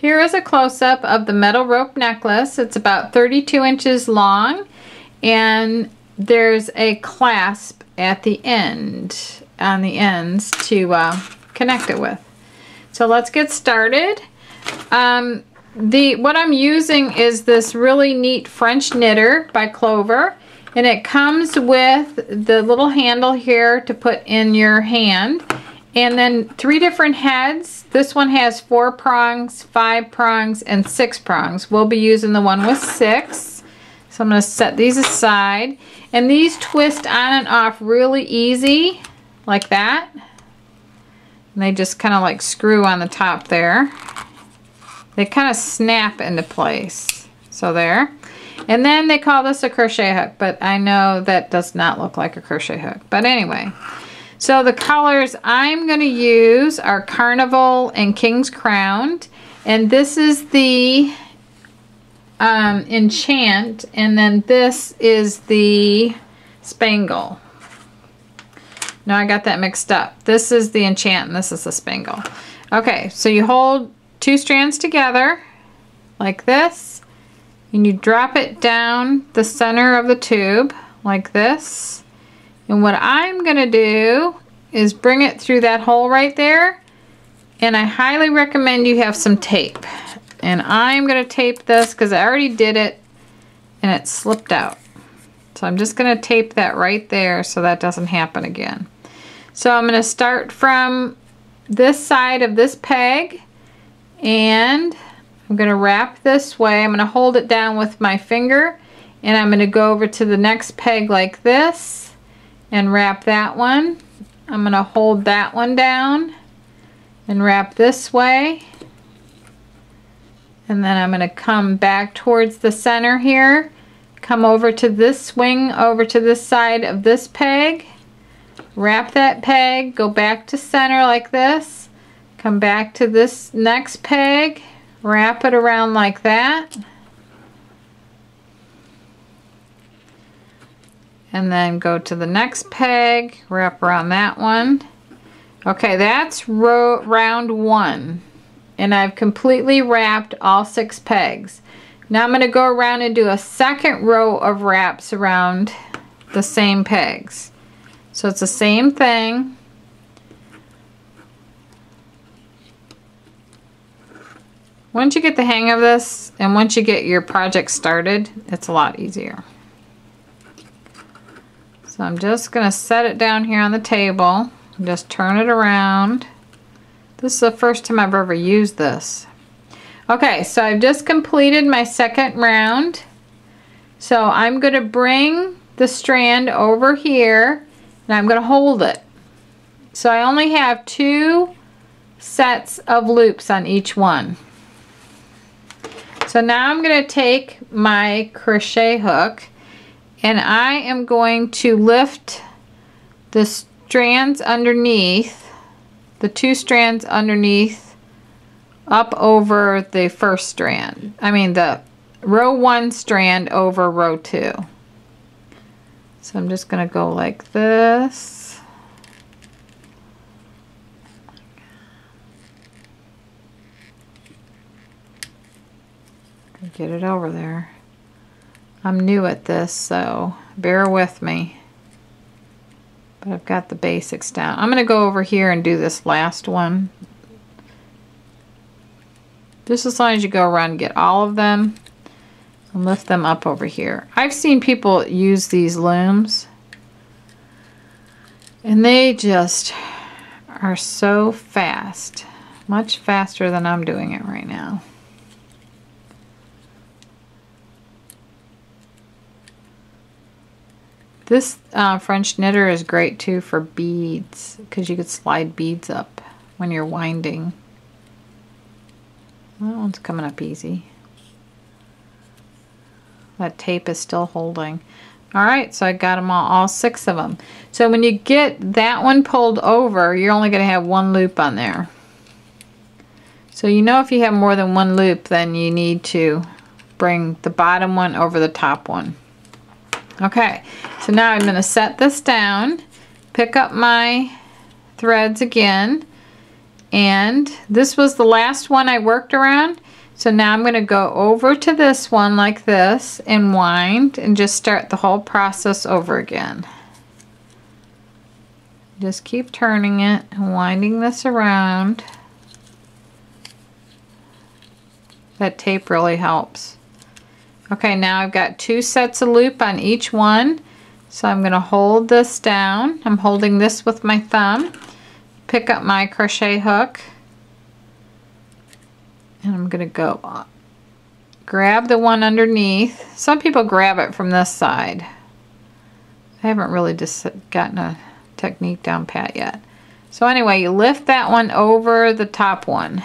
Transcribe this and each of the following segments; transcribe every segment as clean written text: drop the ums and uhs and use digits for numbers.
Here is a close-up of the metal rope necklace. It's about 32 inches long, and there's a clasp at the end, on the ends, to connect it with. So let's get started. What I'm using is this really neat French knitter by Clover, and it comes with the little handle here to put in your hand, and then 3 different heads. This one has 4 prongs, 5 prongs, and 6 prongs. We'll be using the one with 6. So I'm going to set these aside, and these twist on and off really easy, like that. And they just kind of like screw on the top there. They kind of snap into place. So there. And then they call this a crochet hook, but I know that does not look like a crochet hook. But anyway, so the colors I'm going to use are Carnival and King's Crown. And this is the Enchant, and then this is the Spangle. No, I got that mixed up. This is the Enchant and this is the Spangle. Okay, so you hold 2 strands together like this, and you drop it down the center of the tube like this. And what I'm going to do is bring it through that hole right there, and I highly recommend you have some tape. And I'm going to tape this because I already did it and it slipped out. So I'm just going to tape that right there so that doesn't happen again. So I'm going to start from this side of this peg, and I'm going to wrap this way. I'm going to hold it down with my finger, and I'm going to go over to the next peg like this and wrap that one. I'm going to hold that one down and wrap this way. And then I'm going to come back towards the center here, come over to this swing, over to this side of this peg, wrap that peg, go back to center like this, come back to this next peg, wrap it around like that, and then go to the next peg, wrap around that one. Okay, that's round 1. And I've completely wrapped all 6 pegs. Now I'm going to go around and do a second row of wraps around the same pegs. So it's the same thing. Once you get the hang of this, and once you get your project started, it's a lot easier. So I'm just going to set it down here on the table and just turn it around. This is the first time I've ever used this. Okay, so I've just completed my second round. So I'm going to bring the strand over here, and I'm going to hold it. So I only have 2 sets of loops on each one. So now I'm going to take my crochet hook, and I am going to lift the strands underneath, the 2 strands underneath, up over the first strand. I mean the row 1 strand over row 2. So I'm just going to go like this. Get it over there. I'm new at this, so bear with me. But I've got the basics down. I'm going to go over here and do this last one. Just as long as you go around and get all of them and lift them up over here. I've seen people use these looms, and they just are so fast. Much faster than I'm doing it right now. This French knitter is great too for beads, because you could slide beads up when you're winding. That one's coming up easy. That tape is still holding. Alright, so I got them all 6 of them. So when you get that one pulled over, you're only going to have 1 loop on there. So you know if you have more than 1 loop, then you need to bring the bottom one over the top one. Okay, so now I'm going to set this down, pick up my threads again, and this was the last one I worked around. So now I'm going to go over to this one like this and wind and just start the whole process over again. Just keep turning it and winding this around. That tape really helps. Okay, now I've got 2 sets of loop on each one. So I'm going to hold this down. I'm holding this with my thumb. Pick up my crochet hook. And I'm going to go up. Grab the one underneath. Some people grab it from this side. I haven't really just gotten a technique down pat yet. So anyway, you lift that one over the top one.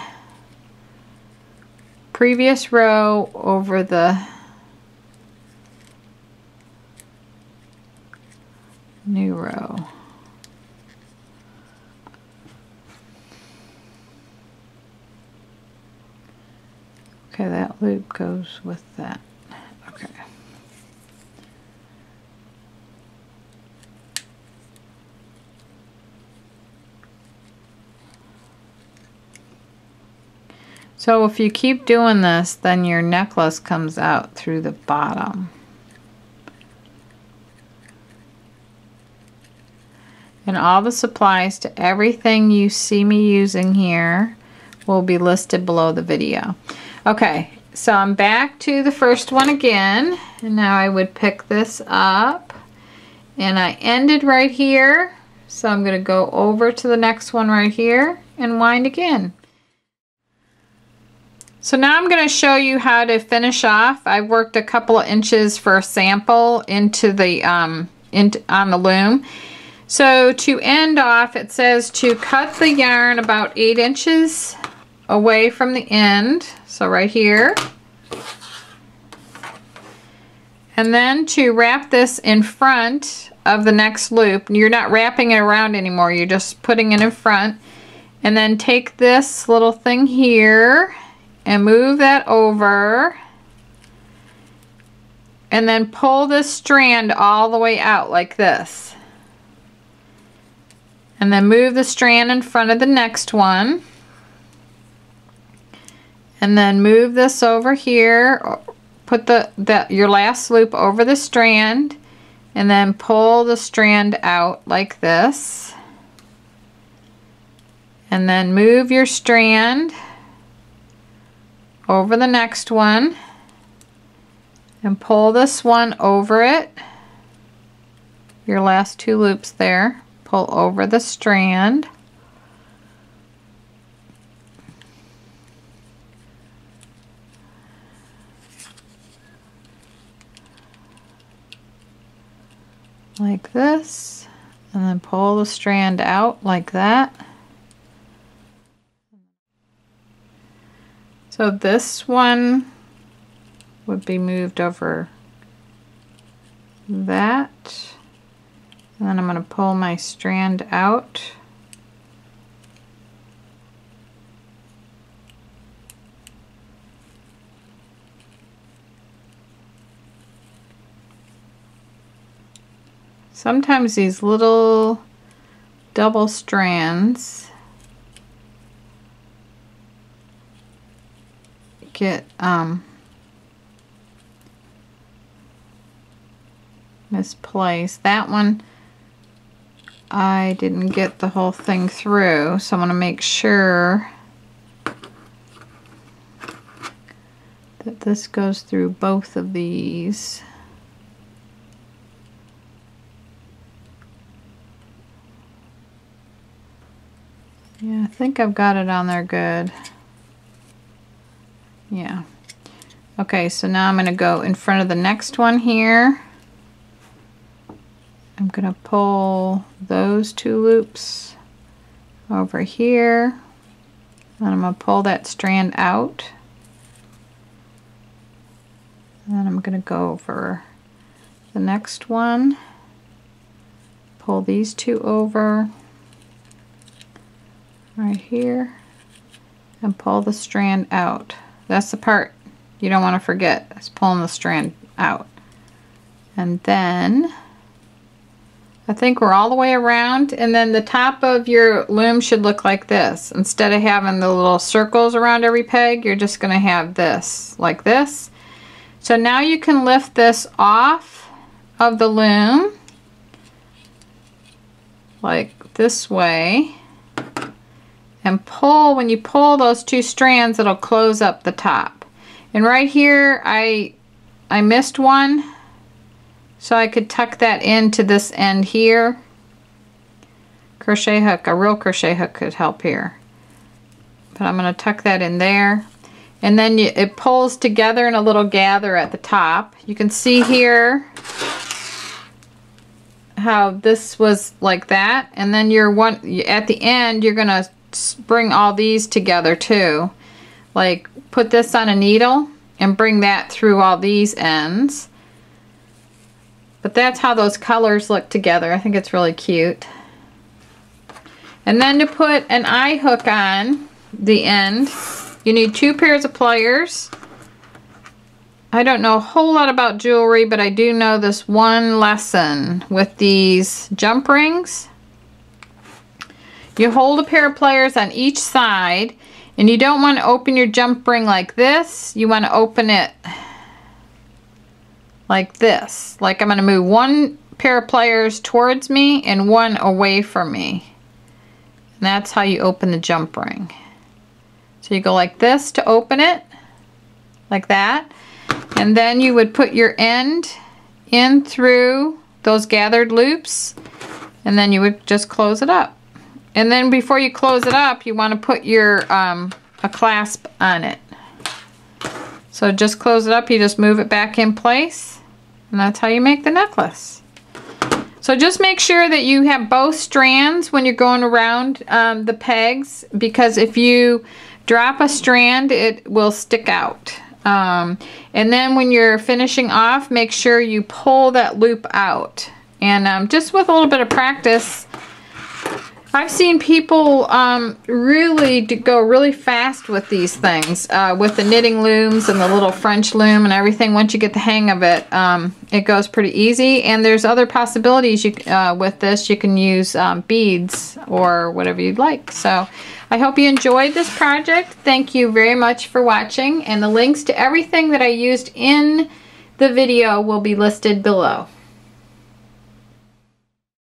Previous row over the new row. Okay, that loop goes with that. Okay. So if you keep doing this, then your necklace comes out through the bottom. And all the supplies to everything you see me using here will be listed below the video. Okay, so I'm back to the first one again, and now I would pick this up, and I ended right here, so I'm going to go over to the next one right here and wind again. So now I'm going to show you how to finish off. I worked a couple of inches for a sample into the on the loom. So to end off, it says to cut the yarn about 8 inches away from the end. So right here. And then to wrap this in front of the next loop. You're not wrapping it around anymore. You're just putting it in front. And then take this little thing here and move that over. And then pull this strand all the way out like this. And then move the strand in front of the next one. And then move this over here. Put your last loop over the strand. And then pull the strand out like this. And then move your strand over the next one. And pull this one over it. Your last 2 loops there. Pull over the strand. Like this. And then pull the strand out like that. So this one would be moved over that. And then I'm going to pull my strand out. Sometimes these little double strands get misplaced. That one I didn't get the whole thing through, so I'm going to make sure that this goes through both of these. Yeah, I think I've got it on there good. Yeah. Okay, so now I'm going to go in front of the next one here. I'm going to pull those 2 loops over here. And I'm going to pull that strand out. And then I'm going to go over the next one. Pull these 2 over right here. And pull the strand out. That's the part you don't want to forget, is pulling the strand out. And then I think we're all the way around, and then the top of your loom should look like this. Instead of having the little circles around every peg, you're just going to have this, like this. So now you can lift this off of the loom, like this way, and pull. When you pull those two strands, it'll close up the top. And right here, I missed one. So I could tuck that into this end here. Crochet hook, a real crochet hook could help here. But I'm going to tuck that in there. And then it pulls together in a little gather at the top. You can see here how this was like that. And then at the end, you're going to bring all these together too. Like put this on a needle and bring that through all these ends. But that's how those colors look together. I think it's really cute. And then to put an eye hook on the end, you need 2 pairs of pliers. I don't know a whole lot about jewelry, but I do know this one lesson with these jump rings. You hold a pair of pliers on each side, and you don't want to open your jump ring like this. You want to open it like this. Like I'm going to move 1 pair of pliers towards me and 1 away from me. And that's how you open the jump ring. So you go like this to open it, like that. And then you would put your end in through those gathered loops, and then you would just close it up. And then before you close it up, you want to put your a clasp on it. So just close it up, you just move it back in place, and that's how you make the necklace. So just make sure that you have both strands when you're going around the pegs, because if you drop a strand, it will stick out. And then when you're finishing off, make sure you pull that loop out. And just with a little bit of practice, I've seen people really go really fast with these things, with the knitting looms and the little French loom and everything. Once you get the hang of it, it goes pretty easy. And there's other possibilities with this. You can use beads or whatever you'd like. So I hope you enjoyed this project. Thank you very much for watching. And the links to everything that I used in the video will be listed below.